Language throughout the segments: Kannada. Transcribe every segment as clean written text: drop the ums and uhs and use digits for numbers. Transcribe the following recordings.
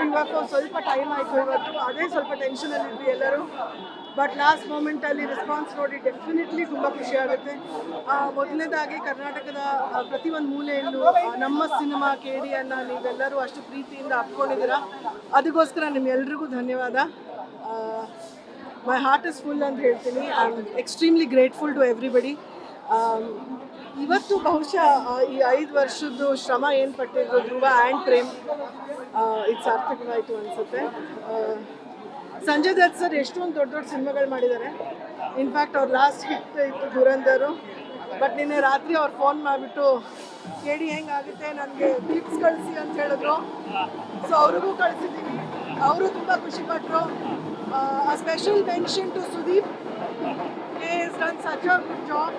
UFO ಸ್ವಲ್ಪ ಟೈಮ್ ಆಯಿತು ಇವತ್ತು. ಅದೇ ಸ್ವಲ್ಪ ಟೆನ್ಷನಲ್ಲಿದ್ವಿ ಎಲ್ಲರೂ. ಬಟ್ ಲಾಸ್ಟ್ ಮೂಮೆಂಟಲ್ಲಿ ರೆಸ್ಪಾನ್ಸ್ ನೋಡಿ ಡೆಫಿನೆಟ್ಲಿ ತುಂಬ ಖುಷಿಯಾಗುತ್ತೆ. ಮೊದಲನೇದಾಗಿ ಕರ್ನಾಟಕದ ಪ್ರತಿಯೊಂದು ಮೂಲೆಯಲ್ಲೂ ನಮ್ಮ ಸಿನಿಮಾ KD ನೀವೆಲ್ಲರೂ ಅಷ್ಟು ಪ್ರೀತಿಯಿಂದ ಅಪ್ಕೊಂಡಿದ್ದೀರಾ. ಅದಕ್ಕೋಸ್ಕರ ನಿಮ್ಮೆಲ್ರಿಗೂ ಧನ್ಯವಾದ. ಮೈ ಹಾರ್ಟ್ ಇಸ್ ಫುಲ್ ಅಂತ ಹೇಳ್ತೀನಿ. I am extremely grateful to everybody. ಇವತ್ತು ಬಹುಶಃ ಈ 5 ವರ್ಷದ್ದು ಶ್ರಮ ಏನು ಪಟ್ಟಿದ್ರು ಧ್ರುವ ಆ್ಯಂಡ್ ಪ್ರೇಮ್ ಇದು ಸಾರ್ಥಕವಾಯಿತು ಅನಿಸುತ್ತೆ. ಸಂಜಯ್ ದತ್ ಸರ್ ಎಷ್ಟೊಂದು ದೊಡ್ಡ ದೊಡ್ಡ ಸಿನಿಮಾಗಳು ಮಾಡಿದ್ದಾರೆ. ಇನ್ಫ್ಯಾಕ್ಟ್ ಅವ್ರ ಲಾಸ್ಟ್ ಹಿಟ್ ಇತ್ತು ದುರಂಧರು. ಬಟ್ ನಿನ್ನೆ ರಾತ್ರಿ ಅವ್ರು ಫೋನ್ ಮಾಡಿಬಿಟ್ಟು KD ಹೆಂಗಾಗುತ್ತೆ ನನಗೆ ಕ್ಲಿಪ್ಸ್ ಕಳಿಸಿ ಅಂತ ಹೇಳಿದ್ರು. ಸೊ ಅವ್ರಿಗೂ ಕಳಿಸಿದ್ದೀನಿ. ಅವರು ತುಂಬ ಖುಷಿಪಟ್ಟರು. A special mention to Sudeep. He has done such a good job.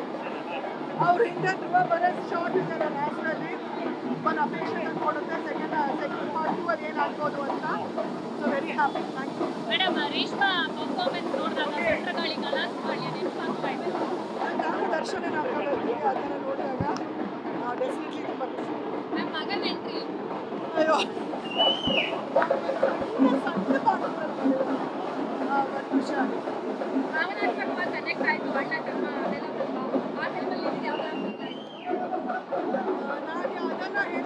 ಅವ್ರ ಹಿಂದೆ ಧ್ರುವ ಬರೋದು ಶಾರ್ಟ್ ಇದ್ದಾರೆ ನ್ಯಾಚುರಲಿ. ಒಂದು ಅಪೇಕ್ಷೆ ಕೊಡುತ್ತೆ ಸೆಕೆಂಡ್ ಪಾರ್ಟ್ 2 ಅಲ್ಲಿ ಏನಾಗ್ಬೋದು ಅಂತ. So very happy. Thank you madam. Reshma performance ನೋಡಿದಾಗ ಸುಂಟ್ರಗಾಳಿ ಕಲಾಸ್ವಾಳ್ಯ ನೆನಪಾಗ್ತಾ ಇದೆ. ನಾನು ದರ್ಶನ ಹಾಕೋದು ಆ ಥರ ನೋಡಿದಾಗ ಡೆಫಿನೆಟ್ಲಿ ತುಂಬ ಖುಷಿ. ನಮ್ಮ ಮಗನ ಎಂಟ್ರಿ ಅಯ್ಯೋ ಸಣ್ಣ ಪಾತ್ರ ಬಟ್ ಖುಷಿ ಆಗುತ್ತೆ. ಭಾವನಾತ್ಮಕವಾಗಿ ಕನೆಕ್ಟ್ ಆಯಿತು. ಅಣ್ಣ ತಮ್ಮ ಅದೆಲ್ಲ ಆ ಟೈಮಲ್ಲಿ ಯಾವಾಗ ನಾನು ಅದನ್ನು